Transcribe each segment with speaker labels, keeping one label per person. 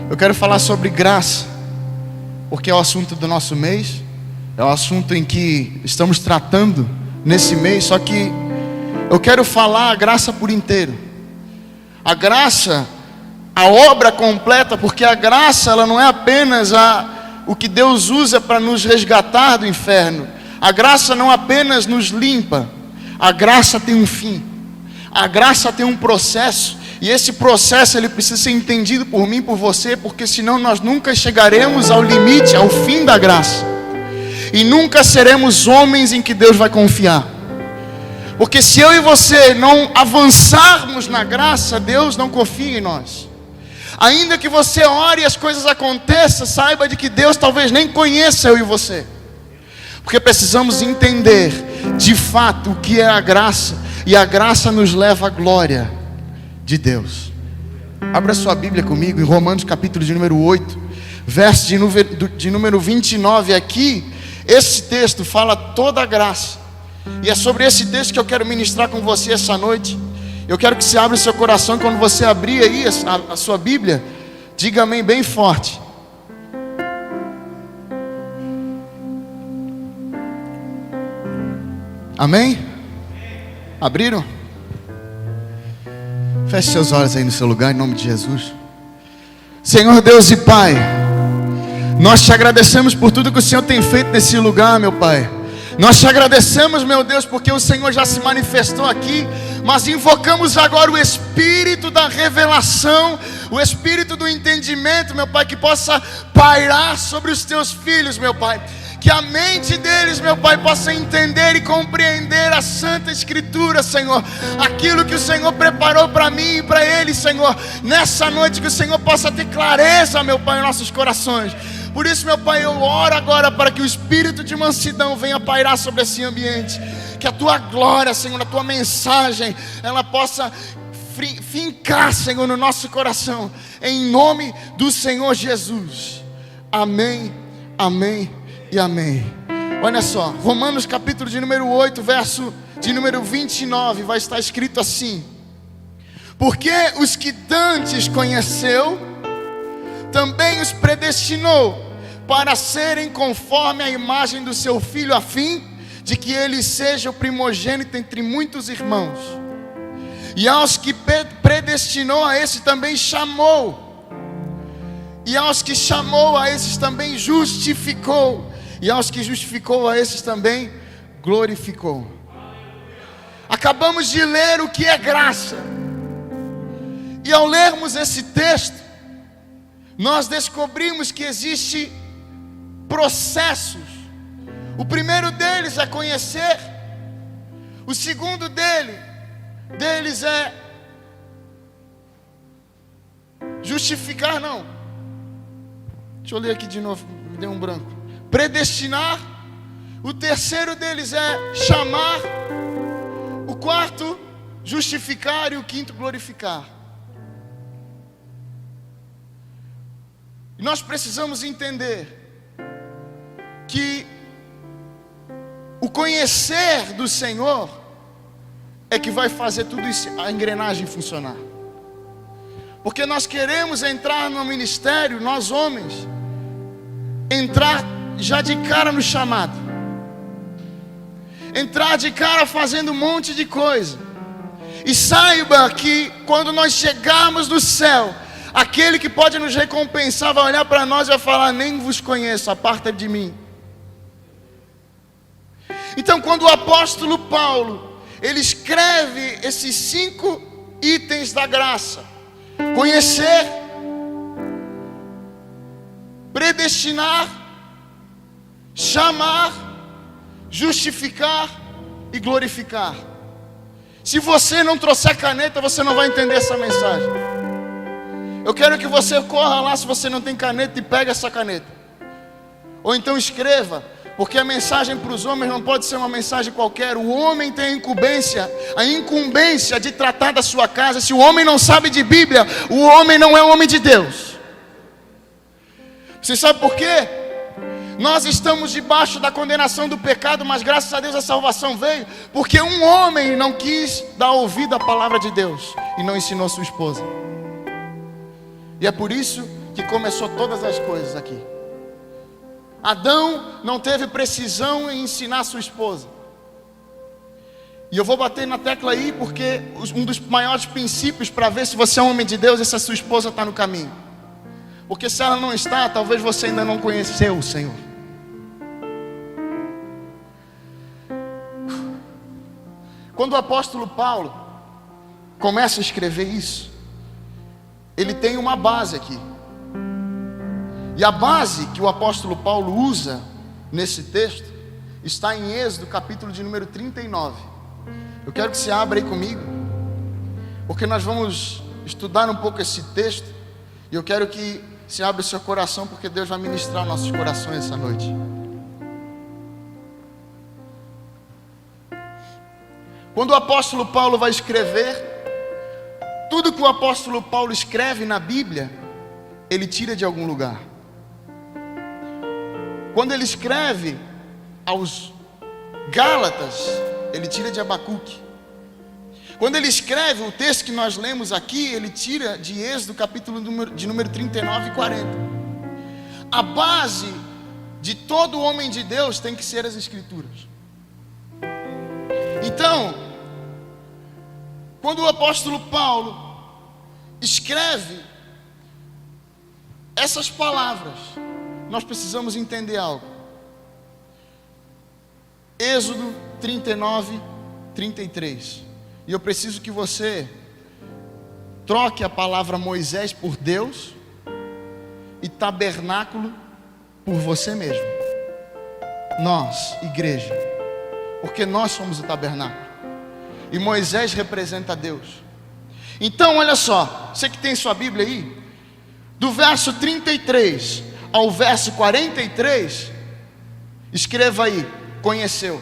Speaker 1: Eu quero falar sobre graça, porque é o assunto do nosso mês, é o assunto em que estamos tratando nesse mês. Só que eu quero falar a graça por inteiro, a graça, a obra completa, porque a graça ela não é apenas o que Deus usa para nos resgatar do inferno. A graça não apenas nos limpa, a graça tem um fim, a graça tem um processo, e esse processo ele precisa ser entendido por mim, por você, porque senão nós nunca chegaremos ao limite, ao fim da graça, e nunca seremos homens em que Deus vai confiar. Porque se eu e você não avançarmos na graça, Deus não confia em nós. Ainda que você ore e as coisas aconteçam, saiba de que Deus talvez nem conheça eu e você. Porque precisamos entender de fato o que é a graça, e a graça nos leva à glória de Deus. Abra sua Bíblia comigo em Romanos capítulo de número 8, verso de número 29. Aqui, esse texto fala toda a graça, e é sobre esse texto que eu quero ministrar com você essa noite. Eu quero que você abra o seu coração, e quando você abrir aí a sua Bíblia, diga amém bem forte. Amém? Abriram? Feche seus olhos aí no seu lugar, em nome de Jesus. Senhor Deus e Pai, nós te agradecemos por tudo que o Senhor tem feito nesse lugar, meu Pai. Nós te agradecemos, meu Deus, porque o Senhor já se manifestou aqui, mas invocamos agora o Espírito da revelação, o Espírito do entendimento, meu Pai, que possa pairar sobre os teus filhos, meu Pai. Que a mente deles, meu Pai, possa entender e compreender a Santa Escritura, Senhor. Aquilo que o Senhor preparou para mim e para eles, Senhor. Nessa noite que o Senhor possa ter clareza, meu Pai, em nossos corações. Por isso, meu Pai, eu oro agora para que o Espírito de mansidão venha pairar sobre esse ambiente. Que a Tua glória, Senhor, a Tua mensagem, ela possa fincar, Senhor, no nosso coração. Em nome do Senhor Jesus. Amém, amém e amém. Olha só, Romanos capítulo de número 8, verso de número 29, vai estar escrito assim: porque os que dantes conheceu, também os predestinou para serem conforme a imagem do seu Filho, a fim de que ele seja o primogênito entre muitos irmãos. E aos que predestinou, a esse também chamou. E aos que chamou, a esses também justificou. E aos que justificou, a esses também glorificou. Acabamos de ler o que é graça. E ao lermos esse texto, nós descobrimos que existe processos. O primeiro deles é conhecer. O segundo deles é justificar, não. Deixa eu ler aqui de novo, me deu um branco. Predestinar. O terceiro deles é chamar. O quarto, justificar. E o quinto, glorificar. E nós precisamos entender que o conhecer do Senhor é que vai fazer tudo isso, a engrenagem funcionar. Porque nós queremos entrar no ministério, nós homens, entrar já de cara no chamado, entrar de cara fazendo um monte de coisa. E saiba que quando nós chegarmos no céu, aquele que pode nos recompensar vai olhar para nós e vai falar: nem vos conheço, aparta de mim. Então, quando o apóstolo Paulo, ele escreve esses 5 itens da graça: conhecer, predestinar, chamar, justificar e glorificar. Se você não trouxer caneta, você não vai entender essa mensagem. Eu quero que você corra lá, se você não tem caneta, e pegue essa caneta. Ou então escreva, porque a mensagem para os homens não pode ser uma mensagem qualquer. O homem tem a incumbência de tratar da sua casa. Se o homem não sabe de Bíblia, o homem não é homem de Deus. Você sabe por quê? Nós estamos debaixo da condenação do pecado, mas graças a Deus a salvação veio, porque um homem não quis dar ouvido à palavra de Deus e não ensinou sua esposa. E é por isso que começou todas as coisas aqui. Adão não teve precisão em ensinar sua esposa. E eu vou bater na tecla aí porque um dos maiores princípios para ver se você é um homem de Deus é se a sua esposa está no caminho. Porque se ela não está, talvez você ainda não conheceu o Senhor. Quando o apóstolo Paulo começa a escrever isso, ele tem uma base aqui. E a base que o apóstolo Paulo usa nesse texto está em Êxodo, capítulo de número 39. Eu quero que você abra aí comigo, porque nós vamos estudar um pouco esse texto. E eu quero que você abra o seu coração, porque Deus vai ministrar nossos corações essa noite. Quando o apóstolo Paulo vai escrever, tudo que o apóstolo Paulo escreve na Bíblia, ele tira de algum lugar. Quando ele escreve aos Gálatas, ele tira de Abacuque. Quando ele escreve o texto que nós lemos aqui, ele tira de Êxodo, capítulo de número 39 e 40. A base de todo homem de Deus tem que ser as Escrituras. Então, quando o apóstolo Paulo escreve essas palavras, nós precisamos entender algo. Êxodo 39, 33. E eu preciso que você troque a palavra Moisés por Deus e tabernáculo por você mesmo. Nós, igreja, porque nós somos o tabernáculo e Moisés representa Deus. Então olha só, você que tem sua Bíblia aí, do verso 33 ao verso 43, escreva aí, conheceu.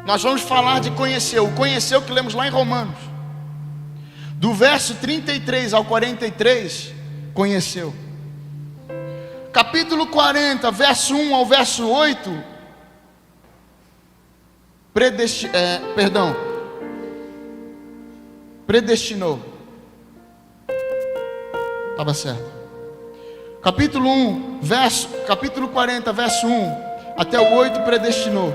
Speaker 1: Nós vamos falar de conheceu, o conheceu que lemos lá em Romanos. Do verso 33 ao 43, conheceu. Capítulo 40, verso 1 ao verso 8, predestinou. Estava certo. Capítulo 40, verso 1 até o 8, predestinou.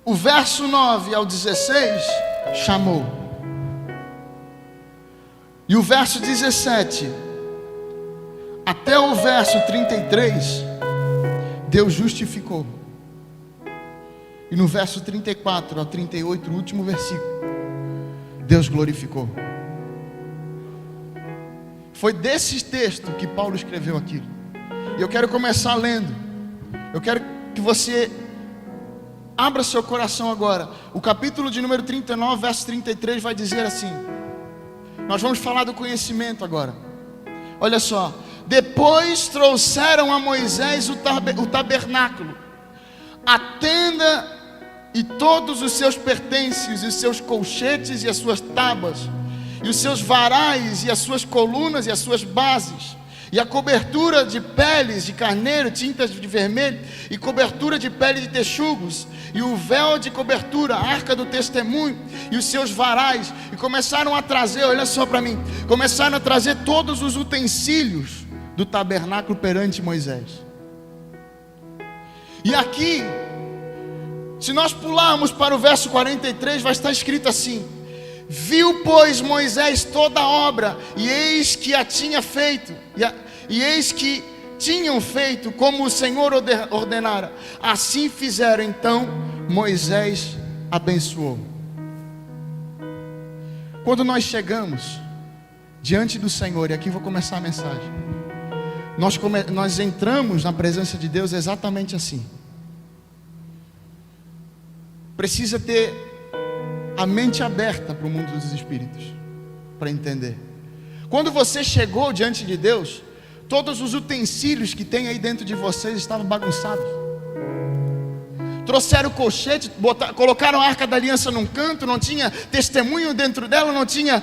Speaker 1: O verso 9 ao 16, chamou. E o verso 17 até o verso 33, Deus justificou. E no verso 34 ao 38, o último versículo, Deus glorificou. Foi desse texto que Paulo escreveu aquilo. E eu quero começar lendo. Eu quero que você abra seu coração agora. O capítulo de número 39, verso 33 vai dizer assim. Nós vamos falar do conhecimento agora. Olha só. Depois trouxeram a Moisés o tabernáculo, a tenda e todos os seus pertences, os seus colchetes e as suas tábuas, e os seus varais e as suas colunas e as suas bases, e a cobertura de peles de carneiro, tintas de vermelho, e cobertura de pele de texugos, e o véu de cobertura, a arca do testemunho, e os seus varais. E começaram a trazer, olha só para mim, começaram a trazer todos os utensílios do tabernáculo perante Moisés. E aqui, se nós pularmos para o verso 43, vai estar escrito assim: viu, pois, Moisés toda a obra, e eis que a tinha feito, e eis que tinham feito como o Senhor ordenara. Assim fizeram. Então Moisés abençoou. Quando nós chegamos diante do Senhor, e aqui vou começar a mensagem, nós entramos na presença de Deus exatamente assim. Precisa ter a mente aberta para o mundo dos espíritos, para entender. Quando você chegou diante de Deus, todos os utensílios que tem aí dentro de vocês estavam bagunçados. Trouxeram o colchete, colocaram a arca da aliança num canto, não tinha testemunho dentro dela, não tinha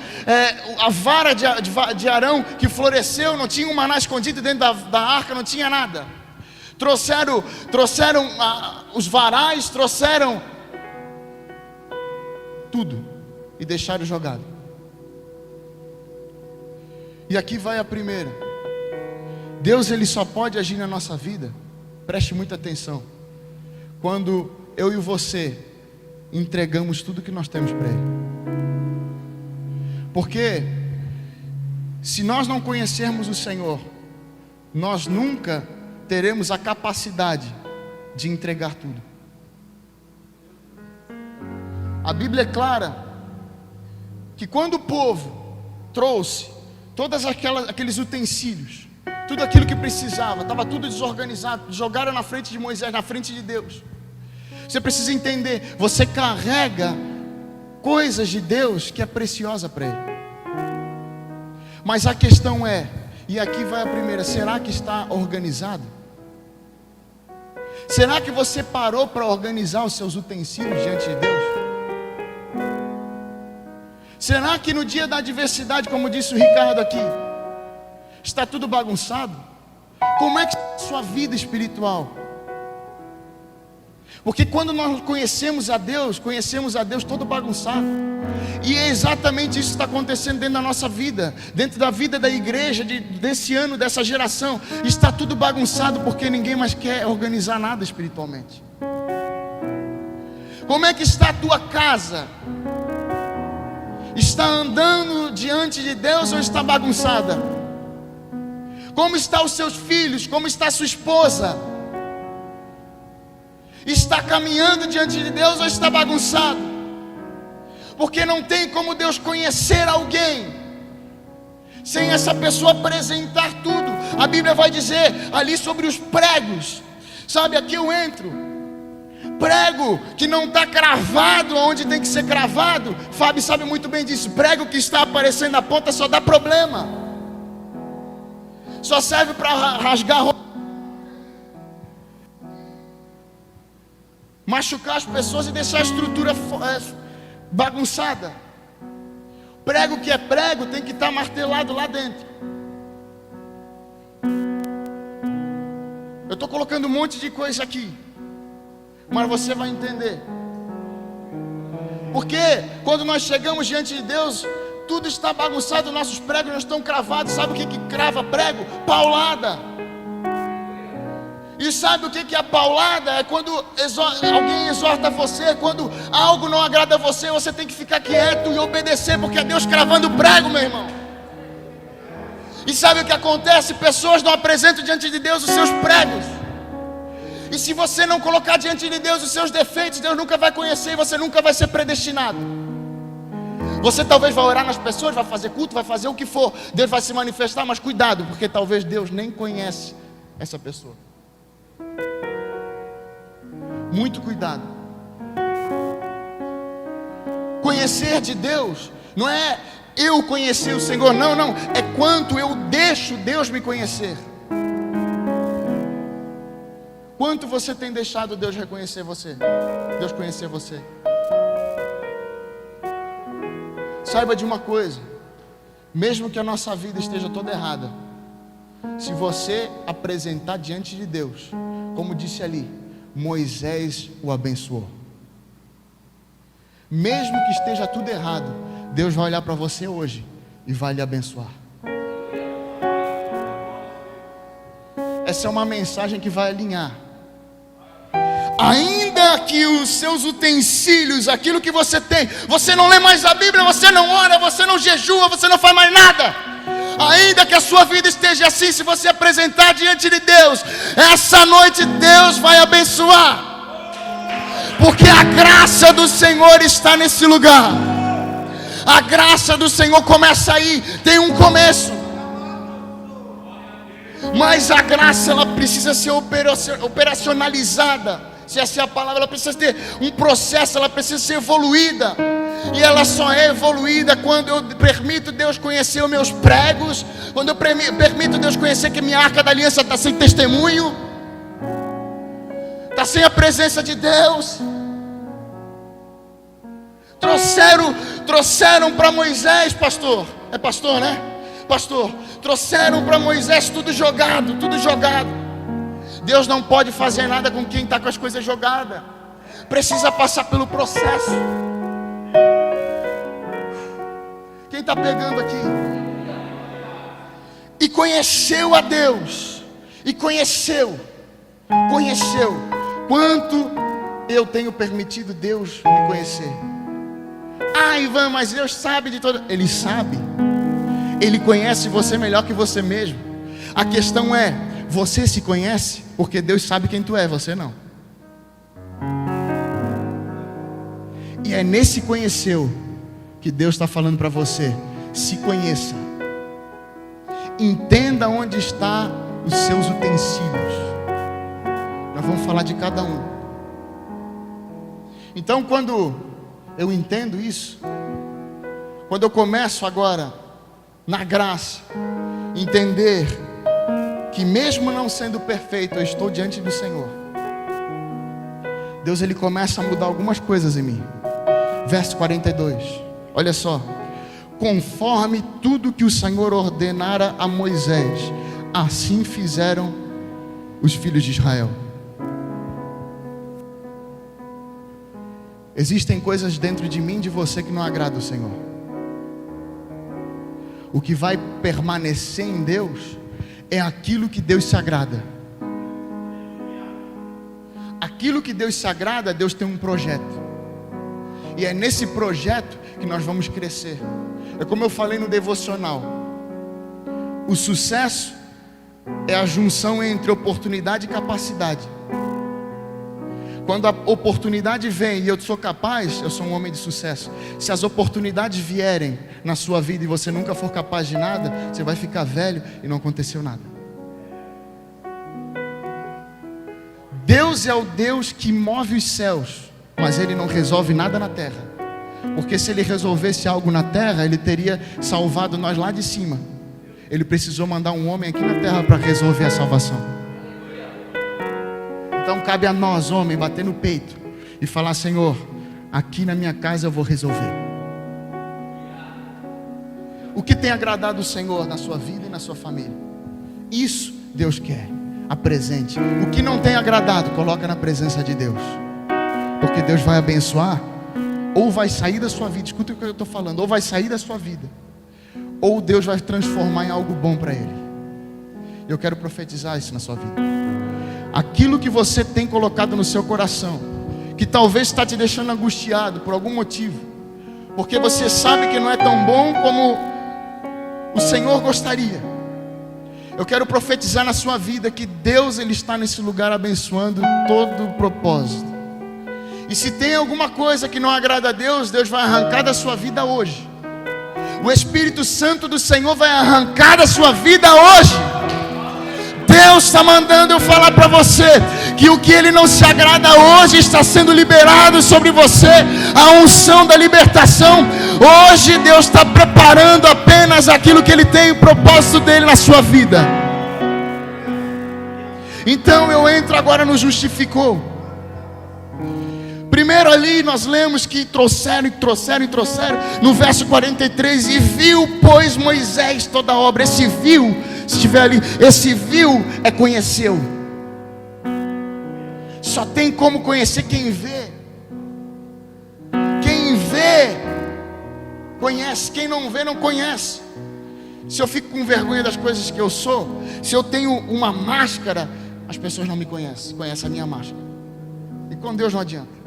Speaker 1: a vara de Arão que floresceu, não tinha um maná escondido dentro da arca, não tinha nada. Trouxeram os varais, trouxeram tudo. e deixaram jogado. E aqui vai a primeira. Deus, Ele só pode agir na nossa vida, preste muita atenção, quando eu e você entregamos tudo que nós temos para Ele. Porque se nós não conhecermos o Senhor, nós nunca teremos a capacidade de entregar tudo. A Bíblia é clara que quando o povo trouxe todos aqueles utensílios, tudo aquilo que precisava, estava tudo desorganizado, jogaram na frente de Moisés, na frente de Deus. Você precisa entender, você carrega coisas de Deus que é preciosa para Ele. Mas a questão é, e aqui vai a primeira, será que está organizado? Será que você parou para organizar os seus utensílios diante de Deus? Será que no dia da adversidade, como disse o Ricardo aqui, está tudo bagunçado? Como é que está a sua vida espiritual? Porque quando nós conhecemos a Deus todo bagunçado. E é exatamente isso que está acontecendo dentro da nossa vida, dentro da vida da igreja, desse ano, dessa geração. Está tudo bagunçado porque ninguém mais quer organizar nada espiritualmente. Como é que está a tua casa? Está andando diante de Deus ou está bagunçada? Como estão os seus filhos? Como está a sua esposa? Está caminhando diante de Deus ou está bagunçado? Porque não tem como Deus conhecer alguém sem essa pessoa apresentar tudo. A Bíblia vai dizer ali sobre os pregos. Sabe, aqui eu entro. Prego que não está cravado onde tem que ser cravado. Fábio sabe muito bem disso. Prego que está aparecendo na ponta só dá problema. Só serve para rasgar roupa, machucar as pessoas e deixar a estrutura bagunçada. Prego que é prego tem que estar martelado lá dentro. Eu estou colocando um monte de coisa aqui, mas você vai entender. Porque quando nós chegamos diante de Deus, tudo está bagunçado, nossos pregos não estão cravados. Sabe o que crava prego? Paulada. E sabe o que é a paulada? É quando alguém exorta você, quando algo não agrada a você, você tem que ficar quieto e obedecer, porque é Deus cravando o prego, meu irmão. E sabe o que acontece? Pessoas não apresentam diante de Deus os seus pregos. E se você não colocar diante de Deus os seus defeitos, Deus nunca vai conhecer e você nunca vai ser predestinado. Você talvez vai orar nas pessoas, vai fazer culto, vai fazer o que for, Deus vai se manifestar, mas cuidado, porque talvez Deus nem conhece essa pessoa. Muito cuidado. Conhecer de Deus não é eu conhecer o Senhor, não, é quanto eu deixo Deus me conhecer. Quanto você tem deixado Deus reconhecer você, Deus conhecer você? Saiba de uma coisa, mesmo que a nossa vida esteja toda errada, se você apresentar diante de Deus, como disse ali, Moisés o abençoou. Mesmo que esteja tudo errado, Deus vai olhar para você hoje e vai lhe abençoar. Essa é uma mensagem que vai alinhar. Ainda que os seus utensílios, aquilo que você tem, você não lê mais a Bíblia, você não ora, você não jejua, você não faz mais nada. Ainda que a sua vida esteja assim, se você apresentar diante de Deus, essa noite Deus vai abençoar. Porque a graça do Senhor está nesse lugar. A graça do Senhor começa aí, tem um começo. Mas a graça ela precisa ser operacionalizada. Se essa é a palavra, ela precisa ter um processo, ela precisa ser evoluída. E ela só é evoluída quando eu permito Deus conhecer os meus pregos, quando eu permito Deus conhecer que minha arca da aliança está sem testemunho, está sem a presença de Deus. Trouxeram para Moisés, pastor, é pastor, né? Pastor, trouxeram para Moisés tudo jogado. Deus não pode fazer nada com quem está com as coisas jogadas. Precisa passar pelo processo. está pegando aqui? E conheceu a Deus. E conheceu. Quanto eu tenho permitido Deus me conhecer? Ah, Ivan, mas Deus sabe de tudo. Ele sabe. Ele conhece você melhor que você mesmo. A questão é, você se conhece? Porque Deus sabe quem tu é, você não. E é nesse conheceu que Deus está falando para você. Se conheça. Entenda onde está os seus utensílios. Nós vamos falar de cada um. Então, quando eu entendo isso, quando eu começo agora, na graça, entender que mesmo não sendo perfeito, eu estou diante do Senhor. Deus, Ele começa a mudar algumas coisas em mim. Verso 42, olha só. Conforme tudo que o Senhor ordenara a Moisés, assim fizeram os filhos de Israel. Existem coisas dentro de mim e de você que não agradam o Senhor. O que vai permanecer em Deus é aquilo que Deus se agrada. Aquilo que Deus se agrada, Deus tem um projeto. E é nesse projeto que nós vamos crescer. É como eu falei no devocional. O sucesso é a junção entre oportunidade e capacidade. Quando a oportunidade vem e eu sou capaz, eu sou um homem de sucesso. Se as oportunidades vierem na sua vida e você nunca for capaz de nada, você vai ficar velho e não aconteceu nada. Deus é o Deus que move os céus, mas Ele não resolve nada na terra. Porque se Ele resolvesse algo na terra, Ele teria salvado nós lá de cima. Ele precisou mandar um homem aqui na terra para resolver a salvação. Então cabe a nós, homem, bater no peito e falar: Senhor, aqui na minha casa eu vou resolver. O que tem agradado o Senhor na sua vida e na sua família? Isso Deus quer. Apresente. O que não tem agradado, coloca na presença de Deus. Porque Deus vai abençoar. Ou vai sair da sua vida, escuta o que eu estou falando. Ou vai sair da sua vida, ou Deus vai transformar em algo bom para Ele. Eu quero profetizar isso na sua vida. Aquilo que você tem colocado no seu coração, que talvez está te deixando angustiado por algum motivo, porque você sabe que não é tão bom como o Senhor gostaria. Eu quero profetizar na sua vida que Deus, Ele está nesse lugar abençoando todo o propósito. E se tem alguma coisa que não agrada a Deus, Deus vai arrancar da sua vida hoje. O Espírito Santo do Senhor vai arrancar da sua vida hoje. Deus está mandando eu falar para você que o que Ele não se agrada hoje está sendo liberado sobre você. A unção da libertação. Hoje Deus está preparando apenas aquilo que Ele tem, o propósito dEle na sua vida. Então eu entro agora no justificou. Primeiro ali nós lemos que trouxeram. No verso 43, e viu, pois, Moisés toda a obra. Esse viu, se estiver ali, esse viu é conheceu. Só tem como conhecer quem vê. Quem vê, conhece. Quem não vê, não conhece. Se eu fico com vergonha das coisas que eu sou, se eu tenho uma máscara, as pessoas não me conhecem. Conhecem a minha máscara. E com Deus não adianta.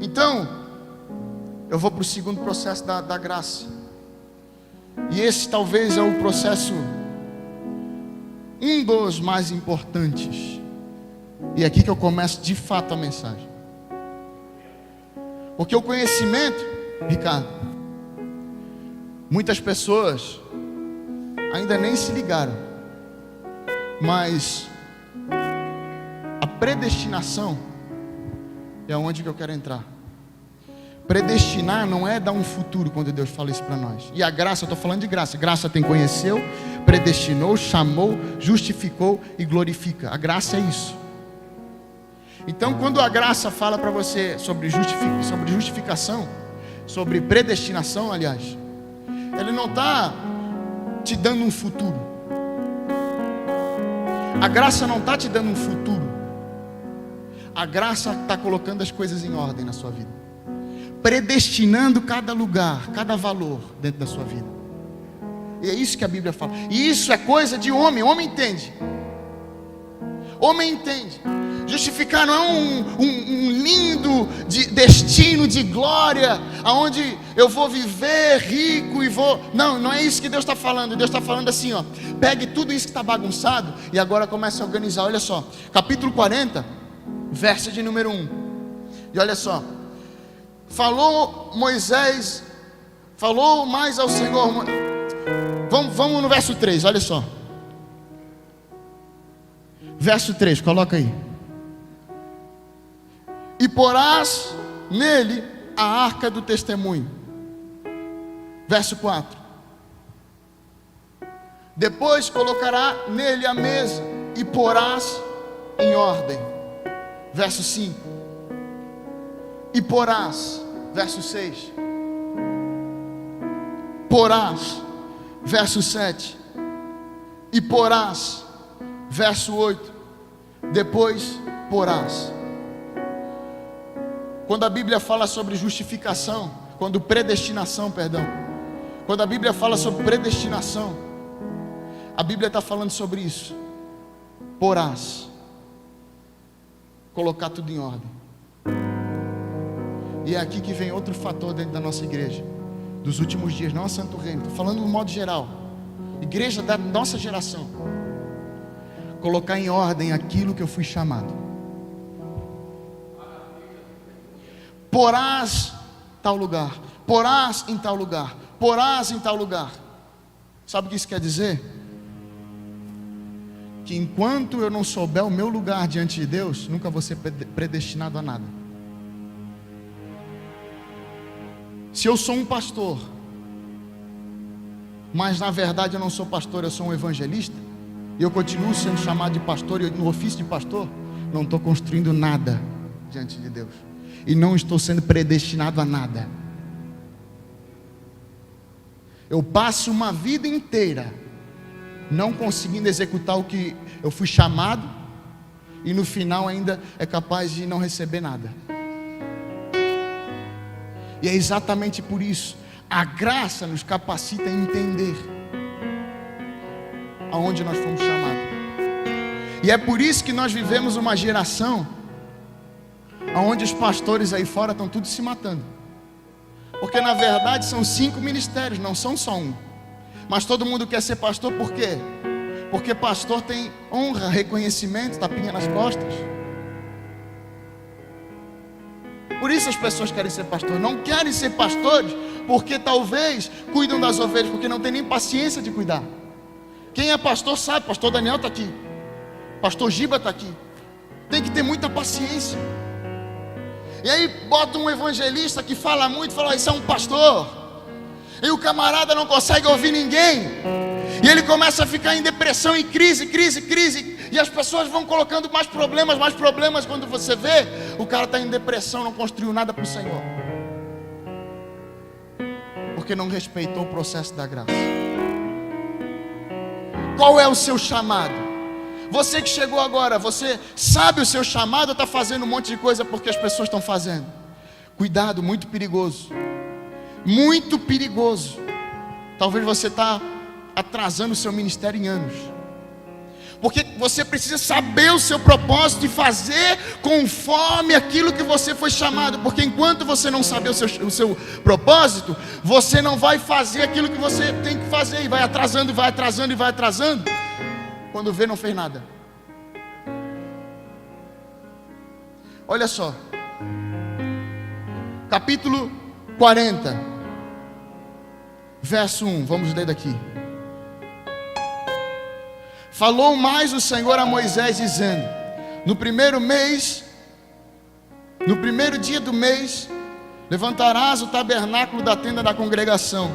Speaker 1: Então, eu vou para o segundo processo da graça. E esse talvez é o processo, um dos mais importantes. E é aqui que eu começo de fato a mensagem. Porque o conhecimento, Ricardo, muitas pessoas ainda nem se ligaram. Mas a predestinação é onde que eu quero entrar. Predestinar não é dar um futuro quando Deus fala isso para nós. E a graça, eu estou falando de graça. Graça tem conheceu, predestinou, chamou, justificou e glorifica. A graça é isso. Então quando a graça fala para você sobre justificação, sobre predestinação, aliás, Ele não está te dando um futuro. A graça não está te dando um futuro. A graça está colocando as coisas em ordem na sua vida. predestinando cada lugar, cada valor dentro da sua vida. E é isso que a Bíblia fala. E isso é coisa de homem. Homem entende. Homem entende. Justificar não é um lindo destino de glória, aonde eu vou viver rico e vou... Não é isso que Deus está falando. Deus está falando assim, ó. Pegue tudo isso que está bagunçado e agora comece a organizar. Olha só, capítulo 40, verso de número 1. E olha só. Falou Moisés, falou mais ao Senhor. Vamos no verso 3, olha só. Verso 3, coloca aí. E porás nele a arca do testemunho. Verso 4. Depois colocará nele a mesa e porás em ordem. Verso 5. E porás, verso 6. Porás, verso 7. E porás, verso 8. Depois porás. Quando a Bíblia fala sobre justificação, quando a Bíblia fala sobre predestinação, a Bíblia está falando sobre isso. Porás, colocar tudo em ordem. E é aqui que vem outro fator dentro da nossa igreja, dos últimos dias, não a Santo Reino, estou falando no modo geral, igreja da nossa geração. Colocar em ordem aquilo que eu fui chamado. Porás tal lugar, porás em tal lugar, porás em tal lugar. Sabe o que isso quer dizer? Que enquanto eu não souber o meu lugar diante de Deus, nunca vou ser predestinado a nada. Se eu sou um pastor, mas na verdade eu não sou pastor, eu sou um evangelista, e eu continuo sendo chamado de pastor, e no ofício de pastor, não estou construindo nada diante de Deus. E não estou sendo predestinado a nada. Eu passo uma vida inteira não conseguindo executar o que eu fui chamado, e no final ainda é capaz de não receber nada. E é exatamente por isso, a graça nos capacita a entender aonde nós fomos chamados. E é por isso que nós vivemos uma geração onde os pastores aí fora estão todos se matando. Porque na verdade são 5 ministérios, não são só um. Mas todo mundo quer ser pastor, por quê? Porque pastor tem honra, reconhecimento, tapinha nas costas. Por isso as pessoas querem ser pastor. Não querem ser pastores porque talvez cuidam das ovelhas, porque não tem nem paciência de cuidar. Quem é pastor sabe, pastor Daniel está aqui, pastor Giba está aqui. Tem que ter muita paciência. E aí bota um evangelista que fala muito, fala, isso é um pastor. E o camarada não consegue ouvir ninguém. E ele começa a ficar em depressão, em crise. E as pessoas vão colocando mais problemas. Quando você vê, o cara está em depressão, não construiu nada para o Senhor. Porque não respeitou o processo da graça. Qual é o seu chamado? Você que chegou agora, você sabe o seu chamado ou está fazendo um monte de coisa porque as pessoas estão fazendo? Cuidado, muito perigoso. Muito perigoso. Talvez você está atrasando o seu ministério em anos. Porque você precisa saber o seu propósito e fazer conforme aquilo que você foi chamado. Porque enquanto você não saber o seu propósito, você não vai fazer aquilo que você tem que fazer. E vai atrasando. Quando vê, não fez nada. Olha só. Capítulo 40. Verso 1. Vamos ler daqui. Falou mais o Senhor a Moisés, dizendo: no primeiro dia do mês, levantarás o tabernáculo da tenda da congregação,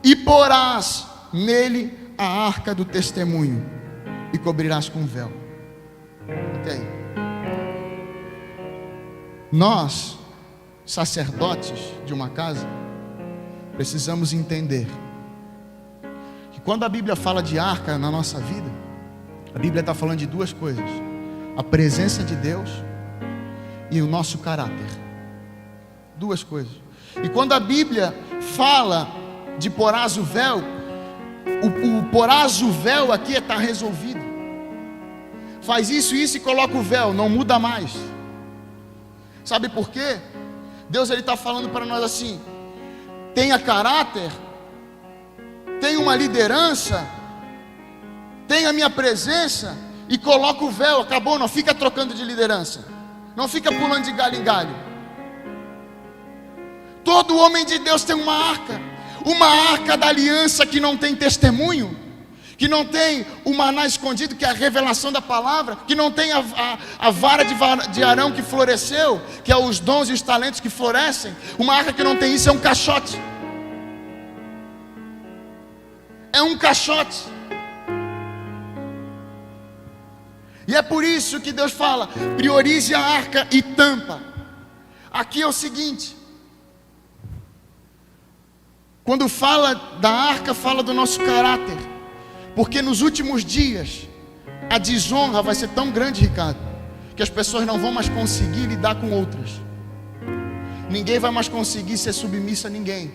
Speaker 1: e porás nele a arca do testemunho, e cobrirás com véu. Até aí. Nós, sacerdotes de uma casa, precisamos entender que quando a Bíblia fala de arca na nossa vida, a Bíblia está falando de duas coisas: a presença de Deus e o nosso caráter. Duas coisas. E quando a Bíblia fala de porás o véu, o porás o véu aqui está resolvido. Faz isso e coloca o véu, não muda mais. Sabe por quê? Deus está falando para nós assim: tenha caráter, tenha uma liderança, tenha a minha presença e coloca o véu. Acabou, não fica trocando de liderança, não fica pulando de galho em galho. Todo homem de Deus tem uma arca da aliança que não tem testemunho, que não tem o maná escondido, que é a revelação da palavra, que não tem a vara de Arão que floresceu, que é os dons e os talentos que florescem. Uma arca que não tem isso é um caixote. É um caixote. E é por isso que Deus fala: priorize a arca e tampa. Aqui é o seguinte: quando fala da arca, fala do nosso caráter. Porque nos últimos dias, a desonra vai ser tão grande, Ricardo, que as pessoas não vão mais conseguir lidar com outras. Ninguém vai mais conseguir ser submissa a ninguém.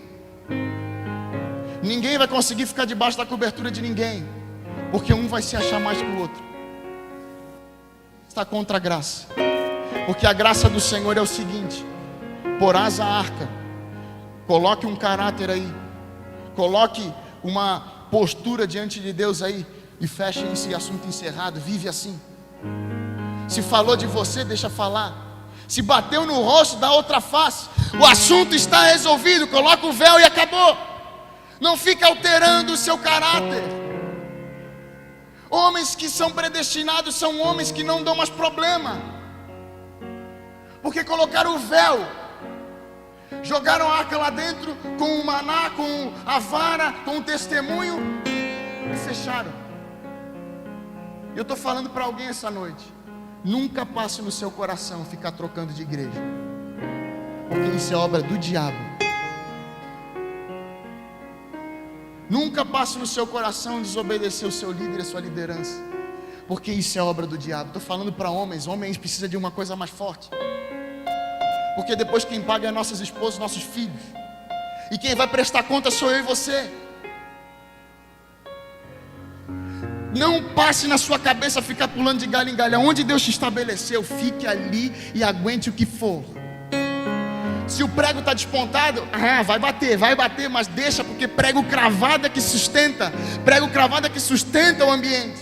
Speaker 1: Ninguém vai conseguir ficar debaixo da cobertura de ninguém, porque um vai se achar mais que o outro. Está contra a graça. Porque a graça do Senhor é o seguinte: porás a arca, coloque um caráter aí, coloque uma postura diante de Deus aí, e feche esse assunto encerrado. Vive assim. Se falou de você, deixa falar. Se bateu no rosto, dá outra face. O assunto está resolvido. Coloca o véu e acabou. Não fica alterando o seu caráter. Homens que são predestinados são homens que não dão mais problema, porque colocaram o véu, jogaram a arca lá dentro com o maná, com a vara, com o testemunho, e fecharam. Eu estou falando para alguém essa noite: nunca passe no seu coração ficar trocando de igreja, porque isso é obra do diabo. Nunca passe no seu coração desobedecer o seu líder e a sua liderança, porque isso é obra do diabo. Estou falando para homens. Homens precisam de uma coisa mais forte, porque depois quem paga é nossas esposas, nossos filhos, e quem vai prestar conta sou eu e você. Não passe na sua cabeça ficar pulando de galho em galho. Onde Deus te estabeleceu, fique ali e aguente o que for. Se o prego está despontado, vai bater, mas deixa, porque prego cravado é que sustenta. Prego cravado é que sustenta o ambiente.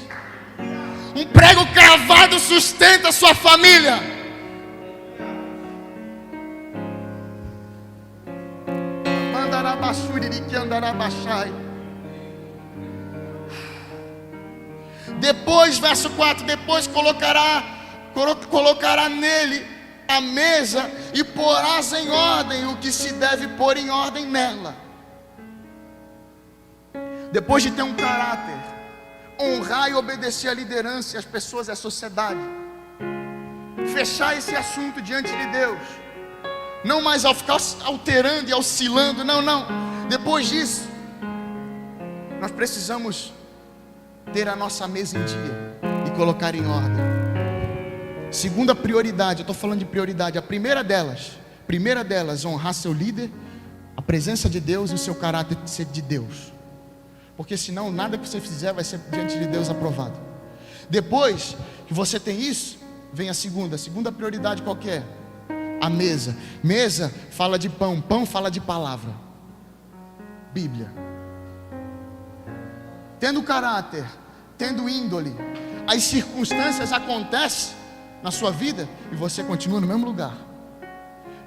Speaker 1: Um prego cravado sustenta a sua família. Depois, verso 4, depois colocará nele a mesa e porás em ordem o que se deve pôr em ordem nela. Depois de ter um caráter, honrar e obedecer a liderança, as pessoas e a sociedade, fechar esse assunto diante de Deus, não mais ao ficar alterando e oscilando, não. Depois disso, nós precisamos ter a nossa mesa em dia e colocar em ordem. Segunda prioridade, eu estou falando de prioridade. A primeira delas, honrar seu líder, a presença de Deus e o seu caráter ser de Deus, porque senão nada que você fizer vai ser diante de Deus aprovado. Depois que você tem isso, vem a segunda prioridade. Qual que é? A mesa. Mesa fala de pão, pão fala de palavra, Bíblia. Tendo caráter, tendo índole, as circunstâncias acontecem na sua vida e você continua no mesmo lugar.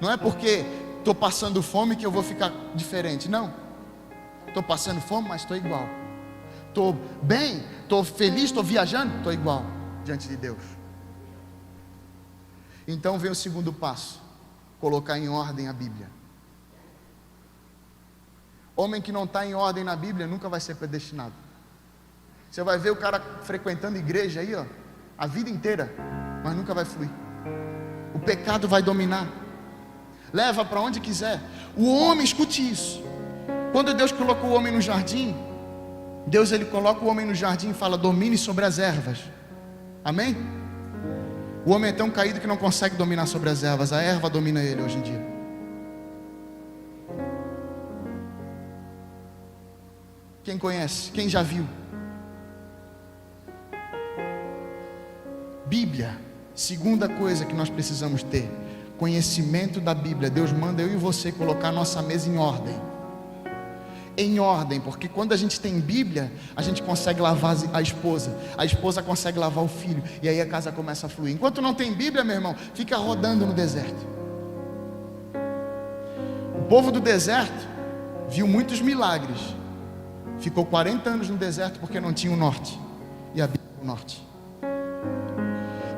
Speaker 1: Não é porque estou passando fome que eu vou ficar diferente, não. Estou passando fome, mas estou igual. Estou bem, estou feliz, estou viajando, estou igual diante de Deus. Então vem o segundo passo: colocar em ordem a Bíblia. Homem que não está em ordem na Bíblia nunca vai ser predestinado. Você vai ver o cara frequentando igreja aí, a vida inteira, mas nunca vai fluir. O pecado vai dominar, leva para onde quiser. O homem, escute isso: quando Deus colocou o homem no jardim, Deus ele coloca o homem no jardim e fala: domine sobre as ervas. Amém? O homem é tão caído que não consegue dominar sobre as ervas. A erva domina ele hoje em dia. Quem conhece? Quem já viu? Bíblia. Segunda coisa que nós precisamos ter: conhecimento da Bíblia. Deus manda eu e você colocar a nossa mesa em ordem. Em ordem, porque quando a gente tem Bíblia, a gente consegue lavar a esposa consegue lavar o filho, e aí a casa começa a fluir. Enquanto não tem Bíblia, meu irmão, fica rodando no deserto. O povo do deserto viu muitos milagres, ficou 40 anos no deserto porque não tinha o norte, e a Bíblia é o norte.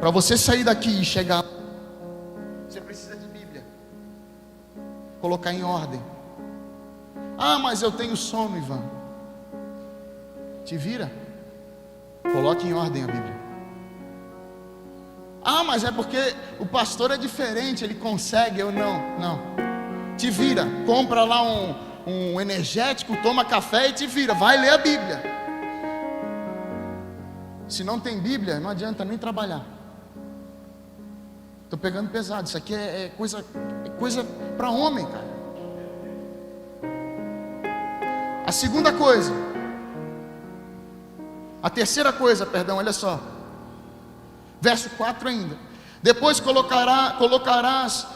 Speaker 1: Para você sair daqui e chegar, você precisa de Bíblia, colocar em ordem. Ah, mas eu tenho sono, Ivan. Te vira, coloque em ordem a Bíblia. Ah, mas é porque o pastor é diferente, ele consegue, eu não. Não, te vira, compra lá um energético, toma café e te vira, vai ler a Bíblia. Se não tem Bíblia, não adianta nem trabalhar. Estou pegando pesado, isso aqui é coisa para homem, cara. A segunda coisa, a terceira coisa, perdão, olha só, verso 4 ainda: depois colocarás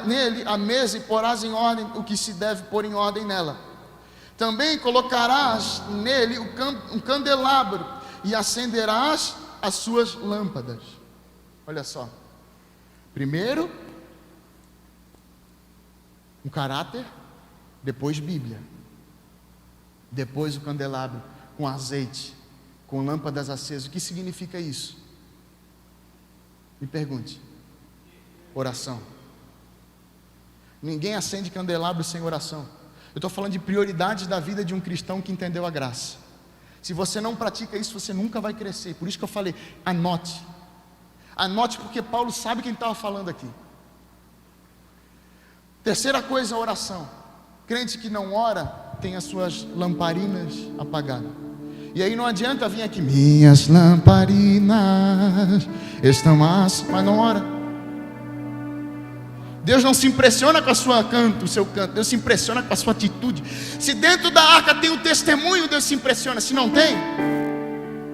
Speaker 1: nele a mesa e porás em ordem o que se deve pôr em ordem nela. Também colocarás nele um candelabro e acenderás as suas lâmpadas. Olha só, primeiro um caráter, depois Bíblia, depois o candelabro com azeite, com lâmpadas acesas. O que significa isso? Me pergunte. Oração. Ninguém acende candelabro sem oração. Eu estou falando de prioridades da vida de um cristão que entendeu a graça. Se você não pratica isso, você nunca vai crescer. Por isso que eu falei, anote. Anote, porque Paulo sabe quem estava falando aqui. Terceira coisa, a oração. Crente que não ora tem as suas lamparinas apagadas. E aí não adianta vir aqui, minhas lamparinas estão mas não ora. Deus não se impressiona com o seu canto, Deus se impressiona com a sua atitude. Se dentro da arca tem um testemunho, Deus se impressiona. Se não tem,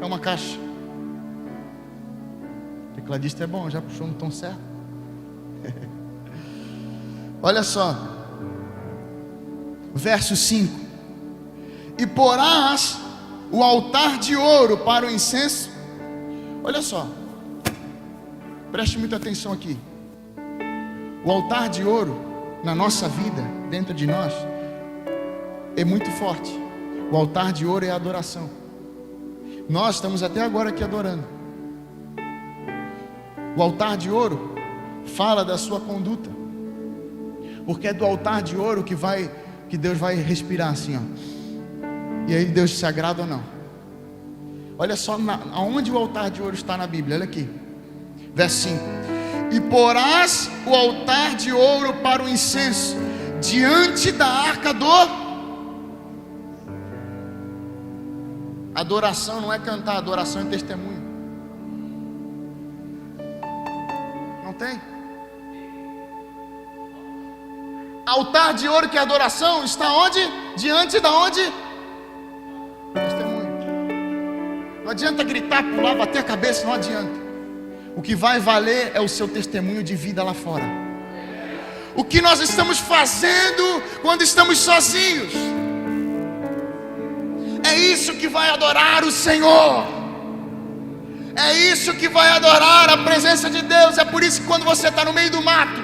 Speaker 1: é uma caixa. O tecladista é bom, já puxou no tom certo. Olha só, verso 5: e porás o altar de ouro para o incenso. Olha só, preste muita atenção aqui. O altar de ouro na nossa vida, dentro de nós, é muito forte. O altar de ouro é a adoração. Nós estamos até agora aqui adorando. O altar de ouro fala da sua conduta, porque é do altar de ouro que Deus vai respirar assim, ó. E aí Deus se agrada ou não. Olha só aonde o altar de ouro está na Bíblia. Olha aqui, verso 5: e porás o altar de ouro para o incenso diante da arca do... Adoração não é cantar, adoração é testemunho. Não tem? Altar de ouro que é adoração está onde? Diante da onde? Testemunho. Não adianta gritar, pular, bater a cabeça, não adianta. O que vai valer é o seu testemunho de vida lá fora. O que nós estamos fazendo quando estamos sozinhos, é isso que vai adorar o Senhor. É isso que vai adorar a presença de Deus. É por isso que quando você está no meio do mato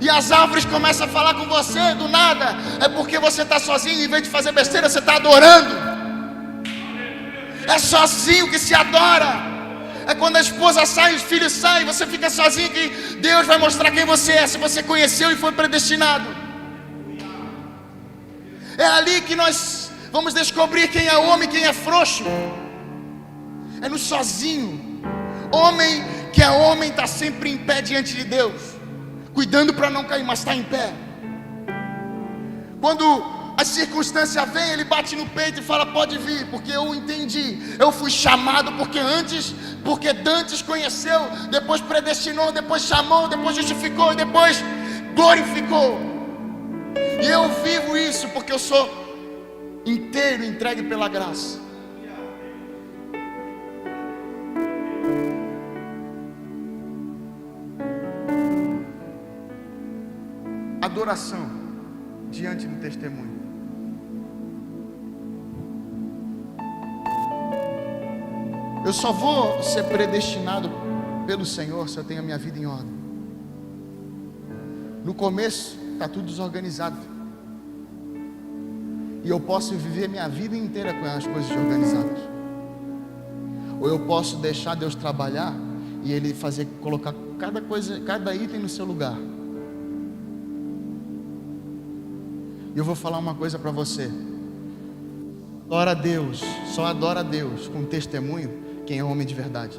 Speaker 1: e as árvores começam a falar com você do nada, é porque você está sozinho. Em vez de fazer besteira, você está adorando. É sozinho que se adora. É quando a esposa sai, os filhos saem, você fica sozinho, que Deus vai mostrar quem você é, se você conheceu e foi predestinado. É ali que nós vamos descobrir quem é homem e quem é frouxo. É no sozinho. Homem que é homem está sempre em pé diante de Deus, cuidando para não cair, mas está em pé. Quando a circunstância vem, ele bate no peito e fala: pode vir, porque eu entendi. Eu fui chamado porque Dantes conheceu, depois predestinou, depois chamou, depois justificou e depois glorificou. E eu vivo isso porque eu sou inteiro entregue pela graça. Adoração diante do testemunho. Eu só vou ser predestinado pelo Senhor se eu tenho a minha vida em ordem. No começo está tudo desorganizado, e eu posso viver minha vida inteira com as coisas organizadas, ou eu posso deixar Deus trabalhar e Ele colocar cada coisa, cada item no seu lugar. E eu vou falar uma coisa para você: só adora a Deus com testemunho quem é homem de verdade.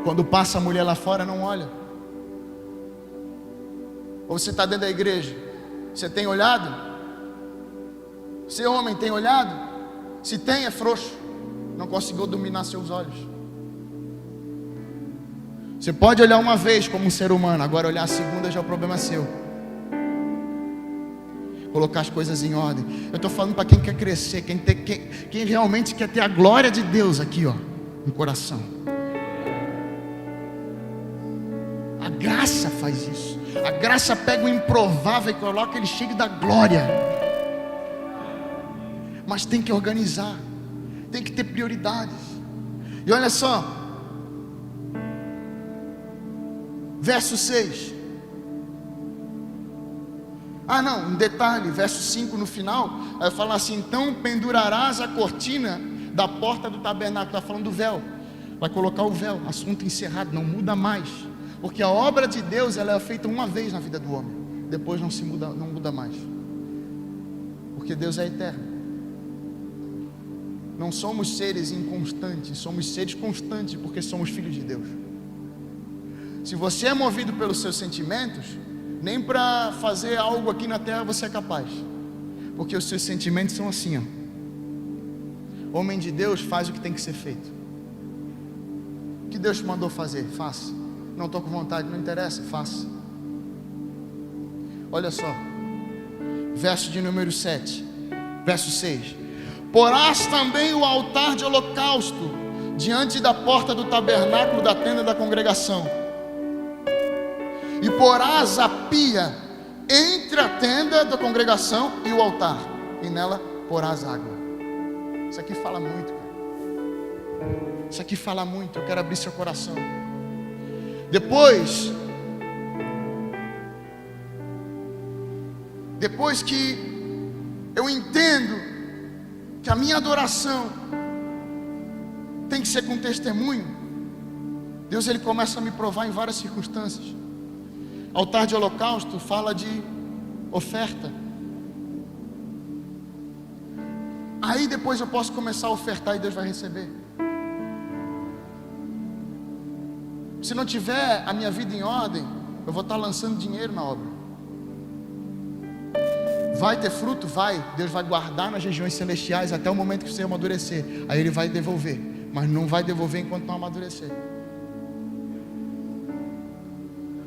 Speaker 1: Quando passa a mulher lá fora, não olha. Ou você está dentro da igreja, você tem olhado? Você homem tem olhado? Se tem, é frouxo, não conseguiu dominar seus olhos. Você pode olhar uma vez como um ser humano, agora olhar a segunda já é o problema seu. Colocar as coisas em ordem. Eu estou falando para quem quer crescer, quem realmente quer ter a glória de Deus aqui, ó, no coração. A graça faz isso. A graça pega o improvável e coloca ele cheio da glória. Mas tem que organizar, tem que ter prioridades. E olha só, verso 6. Um detalhe, verso 5 no final, vai falar assim: então pendurarás a cortina da porta do tabernáculo. Está falando do véu, vai colocar o véu, assunto encerrado, não muda mais. Porque a obra de Deus, ela é feita uma vez na vida do homem, depois não muda mais. Porque Deus é eterno. Não somos seres inconstantes, somos seres constantes, porque somos filhos de Deus. Se você é movido pelos seus sentimentos, nem para fazer algo aqui na terra você é capaz, porque os seus sentimentos são assim, ó. Homem de Deus faz o que tem que ser feito. O que Deus te mandou fazer, faça. Não estou com vontade, não interessa, faça. Olha só, verso de número 7, verso 6. Porás também o altar de holocausto diante da porta do tabernáculo da tenda da congregação, e porás a pia entre a tenda da congregação e o altar, e nela porás água. Isso aqui fala muito, cara. Isso aqui fala muito. Eu quero abrir seu coração. Depois que eu entendo que a minha adoração tem que ser com testemunho, Deus ele começa a me provar em várias circunstâncias. Altar de holocausto fala de oferta. Aí depois eu posso começar a ofertar e Deus vai receber. Se não tiver a minha vida em ordem, eu vou estar lançando dinheiro na obra. Vai ter fruto? Vai. Deus vai guardar nas regiões celestiais até o momento que você amadurecer. Aí Ele vai devolver. Mas não vai devolver enquanto não amadurecer.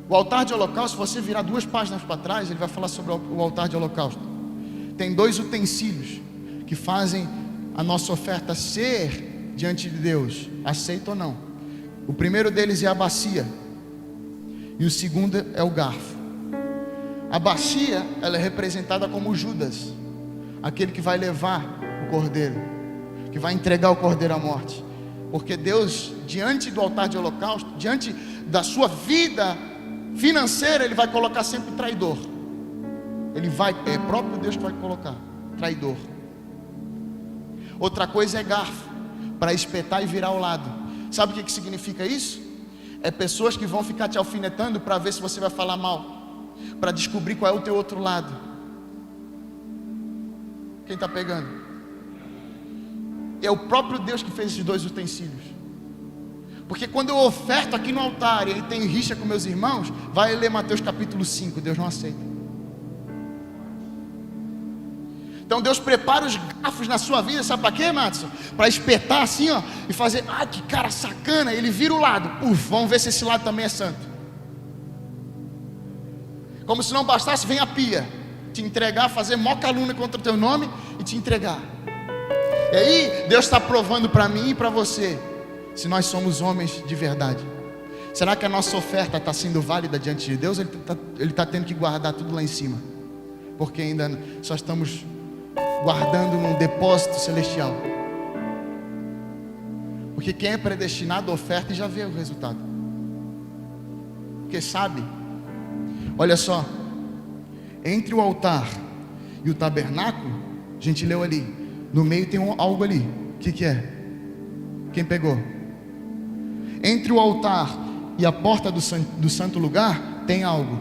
Speaker 1: O altar de holocausto, se você virar 2 páginas para trás, ele vai falar sobre o altar de holocausto. Tem 2 utensílios que fazem a nossa oferta ser diante de Deus, aceita ou não. O primeiro deles é a bacia, e o segundo é o garfo. A bacia, ela é representada como Judas, aquele que vai levar o cordeiro, que vai entregar o cordeiro à morte. Porque Deus, diante do altar de holocausto, diante da sua vida financeira, Ele vai colocar sempre traidor. É próprio Deus que vai colocar traidor. Outra coisa é garfo, para espetar e virar ao lado. Sabe o que significa isso? É pessoas que vão ficar te alfinetando para ver se você vai falar mal, para descobrir qual é o teu outro lado. Quem está pegando? É o próprio Deus que fez esses 2 utensílios. Porque quando eu oferto aqui no altar e ele tem rixa com meus irmãos, vai ler Mateus capítulo 5, Deus não aceita. Então Deus prepara os garfos na sua vida, sabe para quê, Madison? Para espetar assim, ó, e fazer, que cara sacana, ele vira o lado, vamos ver se esse lado também é santo. Como se não bastasse, vem a pia, te entregar, fazer mó calúnia contra o teu nome e te entregar. E aí, Deus está provando para mim e para você, se nós somos homens de verdade. Será que a nossa oferta está sendo válida diante de Deus? Ele está tendo que guardar tudo lá em cima, porque ainda só estamos guardando num depósito celestial. Porque quem é predestinado oferta e já vê o resultado, porque sabe. Olha só, entre o altar e o tabernáculo, a gente leu ali, no meio tem algo ali. O que é? Quem pegou? Entre o altar e a porta do santo lugar tem algo.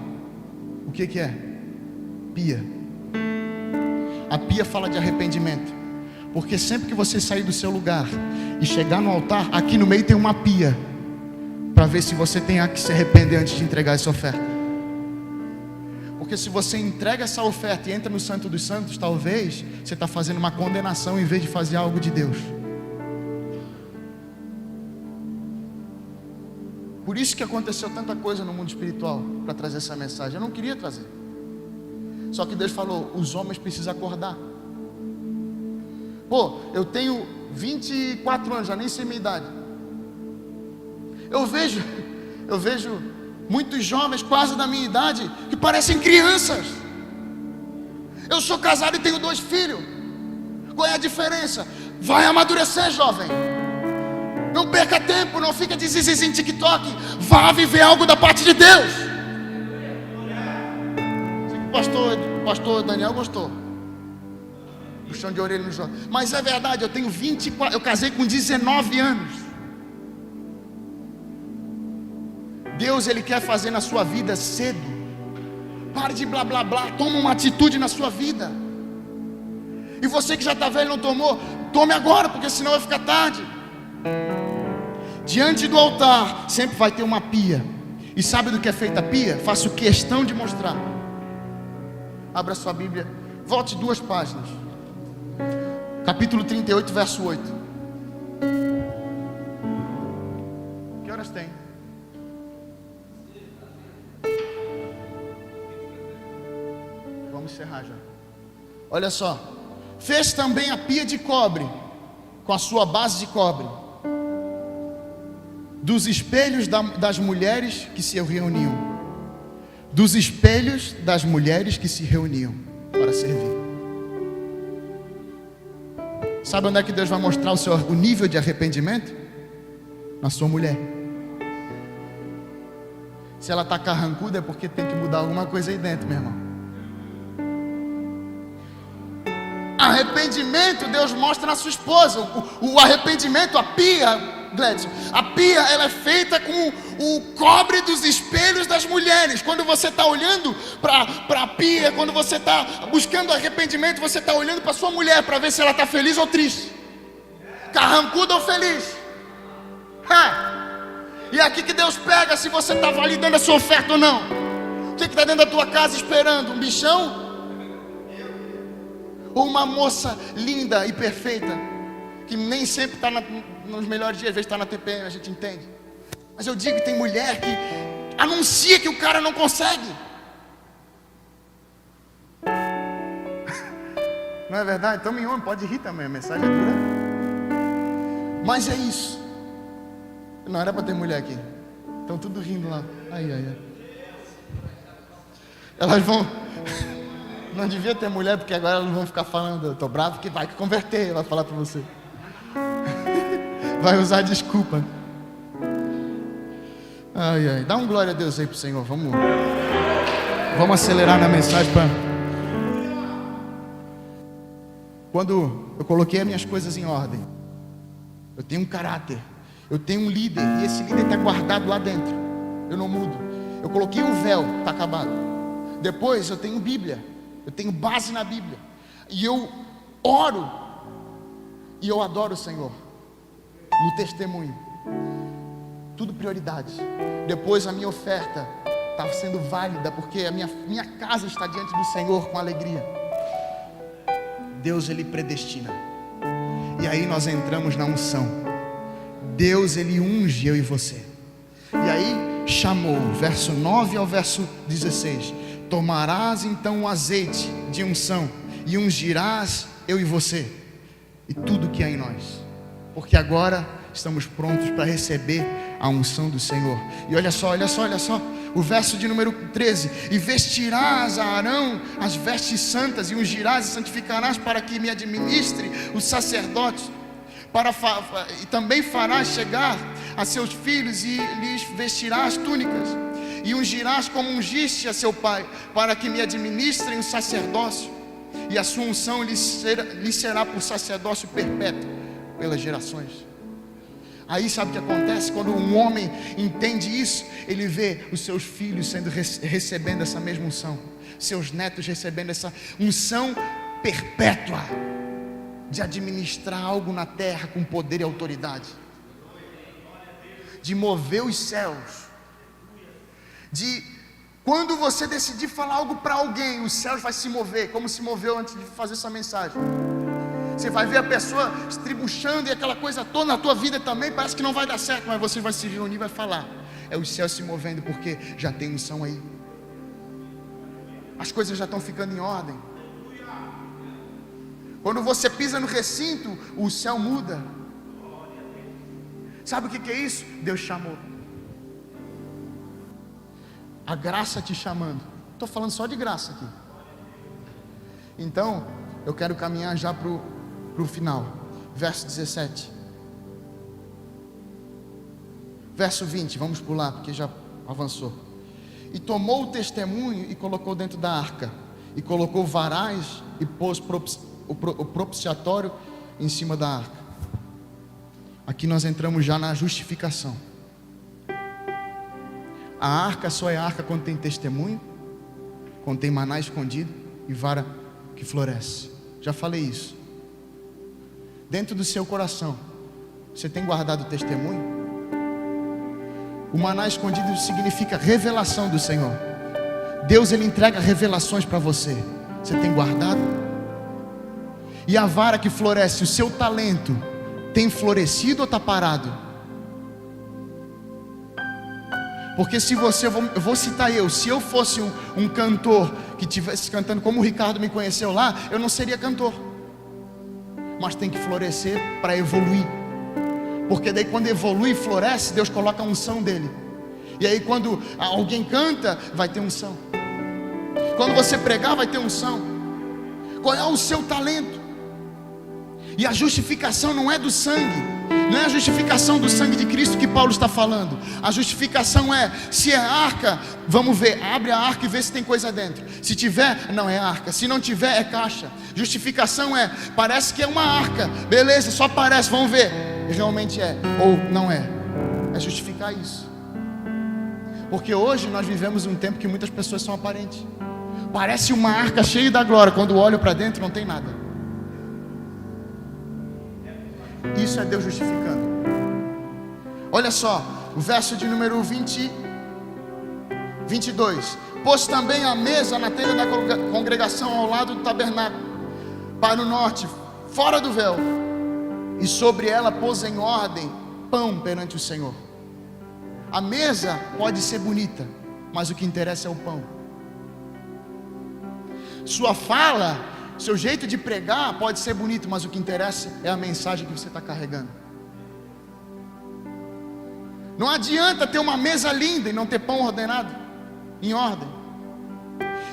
Speaker 1: O que é? Pia. A pia fala de arrependimento, porque sempre que você sair do seu lugar e chegar no altar, aqui no meio tem uma pia, para ver se você tem que se arrepender antes de entregar essa oferta. Porque se você entrega essa oferta e entra no Santo dos Santos, talvez você está fazendo uma condenação em vez de fazer algo de Deus. Por isso que aconteceu tanta coisa no mundo espiritual, para trazer essa mensagem. Eu não queria trazer, só que Deus falou, os homens precisam acordar. Pô, eu tenho 24 anos, já nem sei minha idade. Eu vejo muitos jovens quase da minha idade que parecem crianças. Eu sou casado e tenho 2 filhos. Qual é a diferença? Vai amadurecer, jovem. Não perca tempo, não fica de zizizinho em TikTok. Vá viver algo da parte de Deus. O pastor Daniel gostou. Puxão de orelha no jovem. Mas é verdade, eu tenho 24, eu casei com 19 anos. Deus, Ele quer fazer na sua vida cedo. Pare de blá blá blá, toma uma atitude na sua vida. E você que já está velho e não tomou, tome agora, porque senão vai ficar tarde. Diante do altar sempre vai ter uma pia. E sabe do que é feita a pia? Faço questão de mostrar. Abra sua Bíblia, volte 2 páginas. Capítulo 38, verso 8. Que horas tem? Vamos encerrar já. Olha só. Fez também a pia de cobre, com a sua base de cobre, dos espelhos das mulheres que se reuniam. Dos espelhos das mulheres que se reuniam para servir. Sabe onde é que Deus vai mostrar o nível de arrependimento? Na sua mulher. Se ela está carrancuda é porque tem que mudar alguma coisa aí dentro, meu irmão. Arrependimento Deus mostra na sua esposa. O arrependimento, a pia, Gledson, a pia ela é feita com o cobre dos espelhos das mulheres. Quando você está olhando para a pia, quando você está buscando arrependimento, você está olhando para sua mulher para ver se ela está feliz ou triste, carrancuda ou feliz. E é aqui que Deus pega se você está validando a sua oferta ou não. O que está dentro da tua casa esperando? Um bichão? Ou uma moça linda e perfeita, que nem sempre está nos melhores dias, às vezes está na TPM, a gente entende. Mas eu digo que tem mulher que anuncia que o cara não consegue. Não é verdade? Então, meu homem, pode rir também, a mensagem é dura. Mas é isso. Não era para ter mulher aqui. Estão tudo rindo lá. Ai. Elas vão... Não devia ter mulher, porque agora elas vão ficar falando, eu estou bravo, que vai converter, vai falar para você. Vai usar desculpa. Ai. Dá um glória a Deus aí pro Senhor. Vamos acelerar na mensagem para... Quando eu coloquei as minhas coisas em ordem, eu tenho um caráter, eu tenho um líder, e esse líder está guardado lá dentro. Eu não mudo. Eu coloquei o véu, está acabado. Depois eu tenho Bíblia. Eu tenho base na Bíblia. E eu oro. E eu adoro o Senhor. No testemunho. Tudo prioridade. Depois a minha oferta está sendo válida, porque a minha casa está diante do Senhor com alegria. Deus, Ele predestina. E aí nós entramos na unção. Deus, Ele unge eu e você. E aí chamou, verso 9 ao verso 16, Tomarás então um azeite de unção e ungirás eu e você e tudo que há em nós, porque agora estamos prontos para receber a unção do Senhor. E olha só, o verso de número 13: e vestirás a Arão as vestes santas, e ungirás e santificarás para que me administre os sacerdotes, e também farás chegar a seus filhos e lhes vestirás túnicas, e ungirás como ungiste a seu pai, para que me administrem o sacerdócio, e a sua unção lhe será por sacerdócio perpétuo pelas gerações. Aí sabe o que acontece? Quando um homem entende isso, ele vê os seus filhos recebendo essa mesma unção, seus netos recebendo essa unção perpétua, de administrar algo na terra com poder e autoridade, de mover os céus, de quando você decidir falar algo para alguém, os céus vai se mover, como se moveu antes de fazer essa mensagem. Você vai ver a pessoa estribuchando e aquela coisa toda na tua vida também, parece que não vai dar certo, mas você vai se reunir e vai falar. É os céus se movendo, porque já tem unção aí. As coisas já estão ficando em ordem. Quando você pisa no recinto, o céu muda. Sabe o que é isso? Deus chamou. A graça te chamando. Estou falando só de graça aqui. Então, eu quero caminhar já para o final. Verso 17. Verso 20, vamos pular, porque já avançou. E tomou o testemunho e colocou dentro da arca, e colocou varais e pôs o propiciatório em cima da arca. Aqui nós entramos já na justificação. A arca só é arca quando tem testemunho, quando tem maná escondido e vara que floresce. Já falei isso. Dentro do seu coração, você tem guardado o testemunho? O maná escondido significa revelação do Senhor. Deus, Ele entrega revelações para você. Você tem guardado? E a vara que floresce, o seu talento, tem florescido ou está parado? Porque se você, eu vou citar se eu fosse um cantor que estivesse cantando como o Ricardo me conheceu lá, eu não seria cantor. Mas tem que florescer para evoluir. Porque daí quando evolui e floresce, Deus coloca a unção dele. E aí quando alguém canta, vai ter unção. Quando você pregar, vai ter unção. Qual é o seu talento? E a justificação não é do sangue. Não é a justificação do sangue de Cristo que Paulo está falando. A justificação é, se é arca, vamos ver, abre a arca e vê se tem coisa dentro. Se tiver, não é arca. Se não tiver, é caixa. Justificação é, parece que é uma arca, beleza, só parece, vamos ver. E realmente é, ou não é. É justificar isso. Porque hoje nós vivemos um tempo que muitas pessoas são aparentes. Parece uma arca cheia da glória, quando olho para dentro não tem nada. Isso é Deus justificando. Olha só, o verso de número 22. Pôs também a mesa na tenda da congregação ao lado do tabernáculo, para o norte, fora do véu, e sobre ela pôs em ordem pão perante o Senhor. A mesa pode ser bonita, mas o que interessa é o pão. Sua fala, seu jeito de pregar pode ser bonito, mas o que interessa é a mensagem que você está carregando. Não adianta ter uma mesa linda e não ter pão ordenado, em ordem.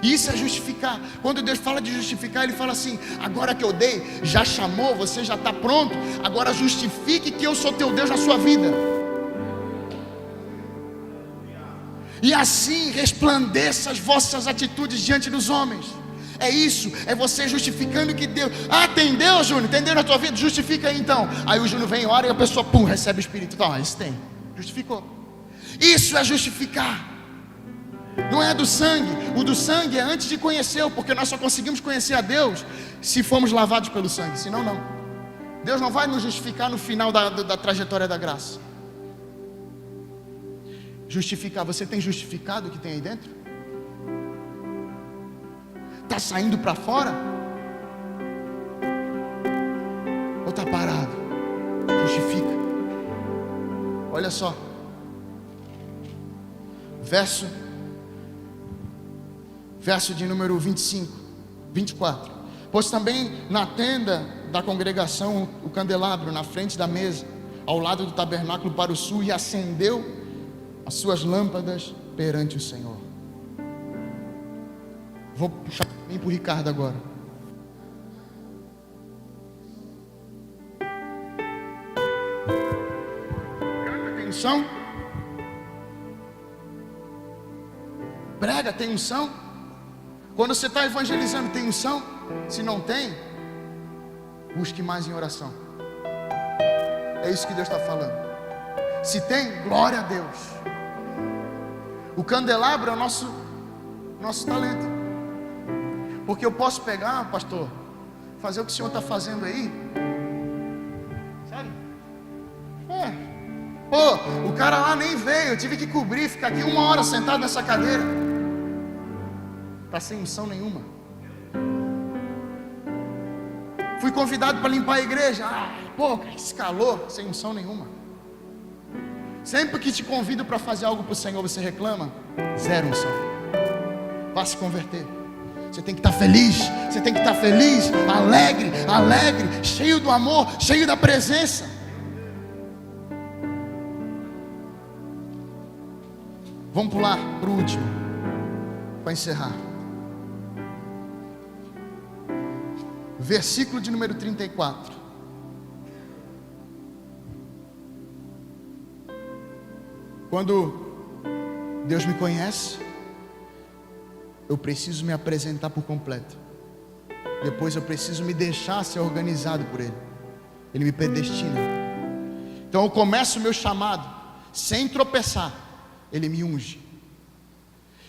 Speaker 1: Isso é justificar. Quando Deus fala de justificar, Ele fala assim: agora que eu dei, já chamou, você já está pronto, agora justifique que eu sou teu Deus na sua vida. E assim resplandeça as vossas atitudes diante dos homens. É isso, é você justificando que Deus. Ah, tem Deus, Júnior? Tem Deus na tua vida? Justifica aí então. Aí o Júnior vem, ora e a pessoa, pum, recebe o Espírito. Então, isso tem, justificou. Isso é justificar. Não é do sangue. O do sangue é antes de conhecê-lo, porque nós só conseguimos conhecer a Deus se formos lavados pelo sangue, senão não. Deus não vai nos justificar no final da trajetória da graça. Justificar, você tem justificado o que tem aí dentro? Está saindo para fora? Ou está parado? Justifica. Olha só, verso verso de número 24. Pôs também na tenda da congregação o candelabro na frente da mesa, ao lado do tabernáculo para o sul, e acendeu as suas lâmpadas perante o Senhor. Vou puxar bem para o Ricardo agora. Tem unção? Prega, tem unção? Quando você está evangelizando, tem unção? Se não tem, busque mais em oração. É isso que Deus está falando. Se tem, glória a Deus. O candelabro é o nosso talento. Porque eu posso pegar, pastor, fazer o que o senhor está fazendo aí. Sabe? Pô, o cara lá nem veio, eu tive que cobrir, ficar aqui 1 hora sentado nessa cadeira. Está sem unção nenhuma. Fui convidado para limpar a igreja. Pô, esse calor, sem unção nenhuma. Sempre que te convido para fazer algo para o Senhor, você reclama? Zero unção. Vá se converter. Você tem que estar feliz. Você tem que estar feliz, alegre, cheio do amor, cheio da presença. Vamos pular para o último, para encerrar. Versículo de número 34. Quando Deus me conhece, eu preciso me apresentar por completo. Depois eu preciso me deixar ser organizado por Ele. Ele me predestina. Então eu começo o meu chamado sem tropeçar. Ele me unge.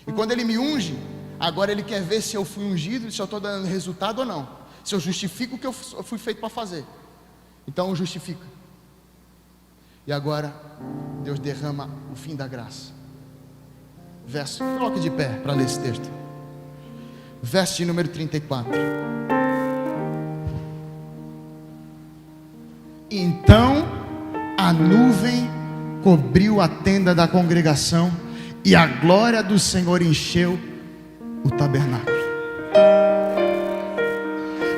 Speaker 1: E quando Ele me unge, agora Ele quer ver se eu fui ungido, se eu estou dando resultado ou não. Se eu justifico o que eu fui feito para fazer. Então justifica. E agora Deus derrama o fim da graça. Coloque de pé para ler esse texto. Verso de número 34. Então a nuvem cobriu a tenda da congregação, e a glória do Senhor encheu o tabernáculo.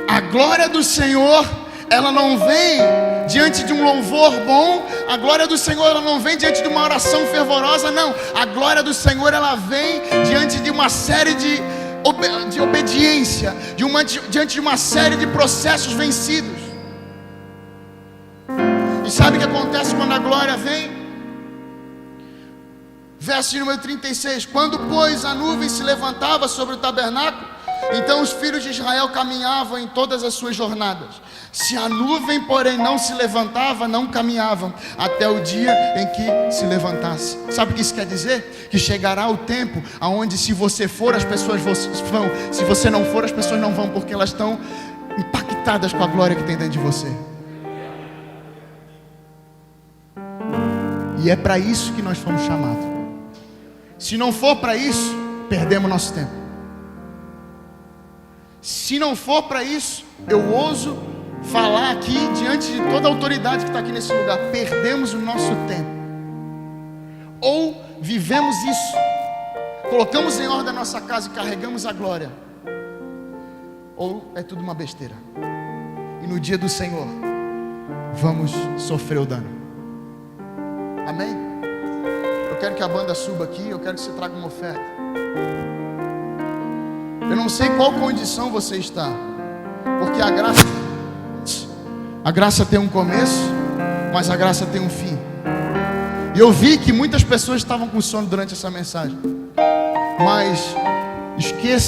Speaker 1: A glória do Senhor, ela não vem diante de um louvor bom. A glória do Senhor, ela não vem diante de uma oração fervorosa, não. A glória do Senhor, ela vem diante de uma série de obediência, diante de uma série de processos vencidos. E sabe o que acontece quando a glória vem? Verso número 36. Quando, pois, a nuvem se levantava sobre o tabernáculo, então os filhos de Israel caminhavam em todas as suas jornadas. Se a nuvem, porém, não se levantava, não caminhavam até o dia em que se levantasse. Sabe o que isso quer dizer? Que chegará o tempo onde, se você for, as pessoas vão. Se você não for, as pessoas não vão, porque elas estão impactadas com a glória que tem dentro de você. E é para isso que nós fomos chamados. Se não for para isso, perdemos nosso tempo. Se não for para isso, eu ouso falar aqui diante de toda a autoridade que está aqui nesse lugar, perdemos o nosso tempo. Ou vivemos isso, colocamos em ordem a nossa casa e carregamos a glória, ou é tudo uma besteira. E no dia do Senhor vamos sofrer o dano. Amém? Eu quero que a banda suba aqui, eu quero que você traga uma oferta. Eu não sei qual condição você está, porque a graça tem um começo, mas a graça tem um fim. E eu vi que muitas pessoas estavam com sono durante essa mensagem. Mas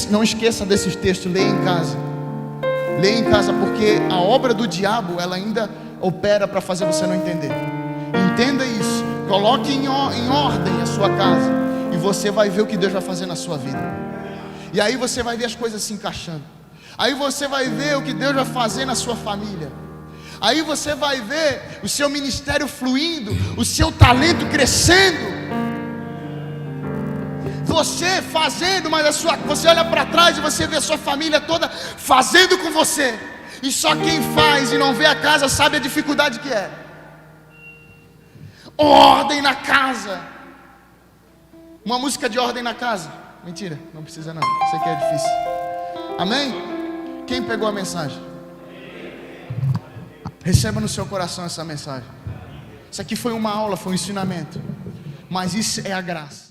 Speaker 1: não esqueça desses textos, leia em casa. Leia em casa, porque a obra do diabo, ela ainda opera para fazer você não entender. Entenda isso. Coloque em ordem a sua casa, e você vai ver o que Deus vai fazer na sua vida. E aí você vai ver as coisas se encaixando. Aí você vai ver o que Deus vai fazer na sua família. Aí você vai ver o seu ministério fluindo, o seu talento crescendo. Você fazendo, mas você olha para trás e você vê a sua família toda fazendo com você. E só quem faz e não vê a casa sabe a dificuldade que é. Ordem na casa. Uma música de ordem na casa. Mentira, não precisa não. Isso aqui é difícil. Amém? Quem pegou a mensagem? Receba no seu coração essa mensagem. Isso aqui foi uma aula, foi um ensinamento. Mas isso é a graça.